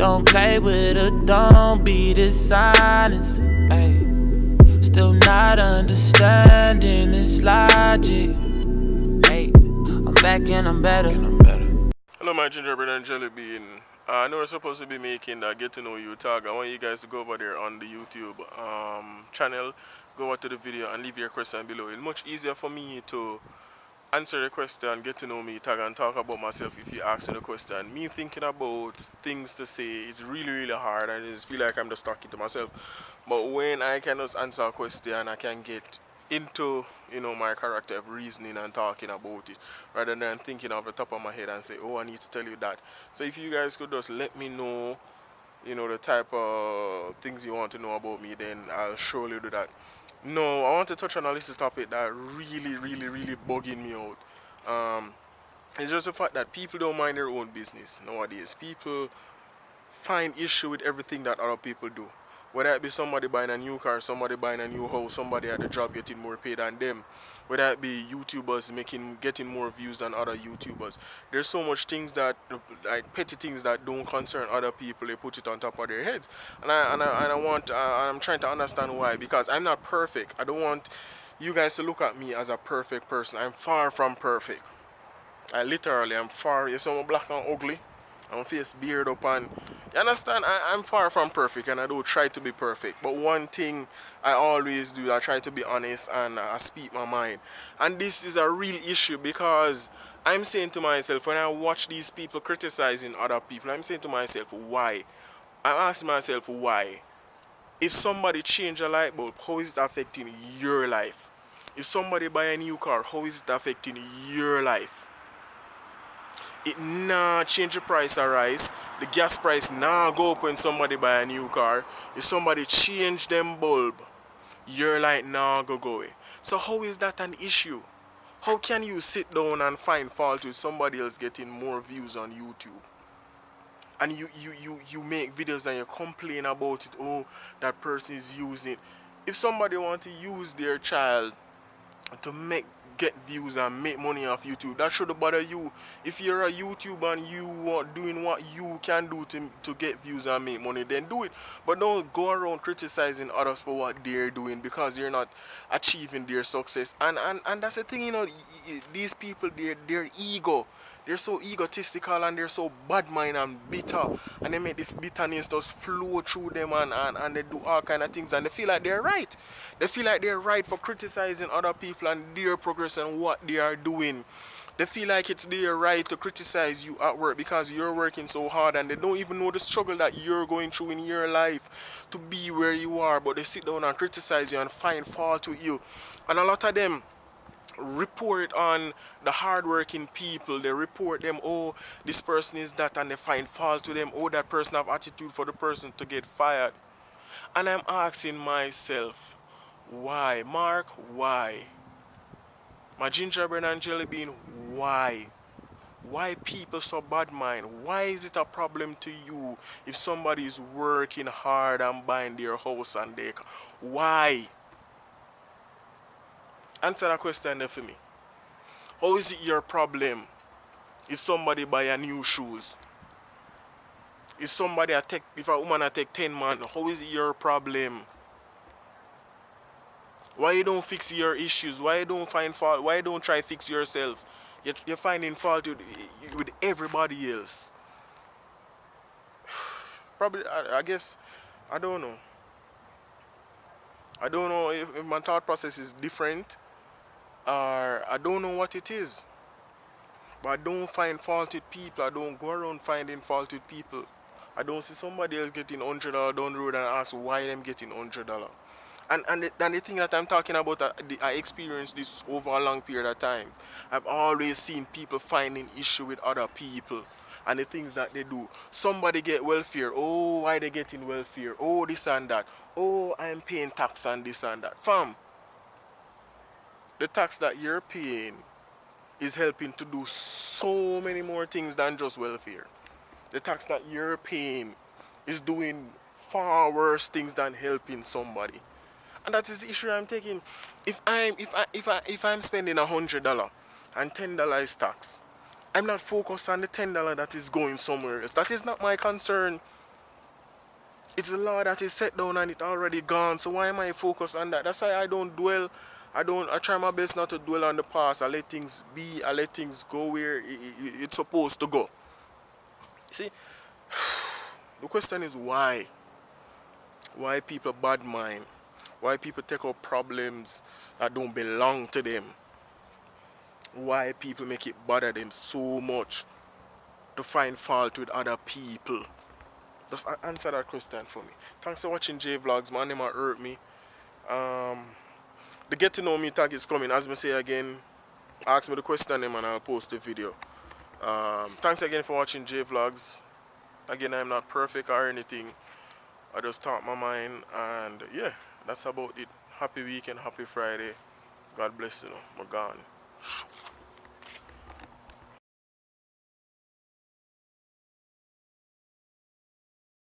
Don't play with her, don't be dishonest. Ay. Still not understanding this logic. Hey, I'm back and I'm better. Hello, my gingerbread and jelly bean. I know we're supposed to be making that get to know you tag. I want you guys to go over there on the YouTube channel, go over to the video and leave your question below. It's much easier for me to answer the question, get to know me tag, and talk about myself if you ask me the question. Me thinking about things to say is really hard, and I just feel like I'm just talking to myself. But when I can just answer a question, I can get into my character of reasoning and talking about it rather than thinking off the top of my head and say, oh, I need to tell you that. So if you guys could just let me know the type of things you want to know about me, then I'll surely do that. No, I want to touch on a little topic that really bugging me out. It's just the fact that people don't mind their own business nowadays. People find issue with everything that other people do. Whether it be somebody buying a new car, somebody buying a new house, somebody at the job getting more pay than them. Whether it be YouTubers getting more views than other YouTubers. There's so much things that, like petty things that don't concern other people, they put it on top of their heads. And I'm trying to understand why, because I'm not perfect. I don't want you guys to look at me as a perfect person. I'm far from perfect. I'm far, you saw me black and ugly. I'm face beard up, and you understand, I'm far from perfect, and I don't try to be perfect. But one thing I always do, I try to be honest, and I speak my mind. And this is a real issue, because I'm saying to myself, when I watch these people criticizing other people, I'm saying to myself, why? I'm asking myself, why? If somebody change a light bulb, how is it affecting your life? If somebody buy a new car, how is it affecting your life? It nah change the price of rice. The gas price nah go up when somebody buy a new car. If somebody change them bulb, your light nah go away. So how is that an issue? How can you sit down and find fault with somebody else getting more views on YouTube? And you make videos and you complain about it. Oh, that person is using it. If somebody want to use their child to get views and make money off YouTube, that shouldn't bother you. If you're a YouTuber and you are doing what you can do to get views and make money, then do it. But don't go around criticizing others for what they're doing because you're not achieving their success. And that's the thing, these people, their ego. They're so egotistical and they're so bad mind and bitter, and they make this bitterness just flow through them, and they do all kind of things, and they feel like they're right. They feel like they're right for criticizing other people and their progress and what they are doing. They feel like it's their right to criticize you at work because you're working so hard, and they don't even know the struggle that you're going through in your life to be where you are, but they sit down and criticize you and find fault with you. And a lot of them report on the hardworking people. They report them, oh, this person is that, and they find fault with them. Oh, that person have attitude for the person to get fired. And I'm asking myself, why? Mark, why? My gingerbread and jelly bean, why? Why people so bad mind? Why is it a problem to you if somebody is working hard and buying their house and their car? Why? Answer that question there for me. How is it your problem if somebody buy a new shoes? If a woman take 10 man, how is it your problem? Why you don't fix your issues? Why you don't find fault? Why you don't try fix yourself? You're finding fault with everybody else. Probably, I guess, I don't know. I don't know if my thought process is different, or I don't know what it is. But I don't find fault with people. I don't go around finding fault with people. I don't see somebody else getting $100 down the road and ask why them getting $100. And the thing that I'm talking about, I experienced this over a long period of time. I've always seen people finding issue with other people and the things that they do. Somebody get welfare. Oh, why they getting welfare? Oh, this and that. Oh, I'm paying tax and this and that. Fam, the tax that you're paying is helping to do so many more things than just welfare. The tax that you're paying is doing far worse things than helping somebody. And that is the issue I'm taking. If I'm spending $100 and $10 is tax, I'm not focused on the $10 that is going somewhere else. That is not my concern. It's the law that is set down and it already gone. So why am I focused on that? That's why I don't dwell. I try my best not to dwell on the past. I let things be. I let things go where it's supposed to go. See, the question is why? Why people bad mind? Why people take up problems that don't belong to them? Why people make it bother them so much to find fault with other people? Just answer that question for me. Thanks for watching JVLOGS. My name hurt me. The get to know me tag is coming. As me say again, ask me the question and I'll post the video. Thanks again for watching JVLOGS. Again, I'm not perfect or anything. I just talk my mind, and yeah, that's about it. Happy weekend, happy Friday. God bless you. I'm gone.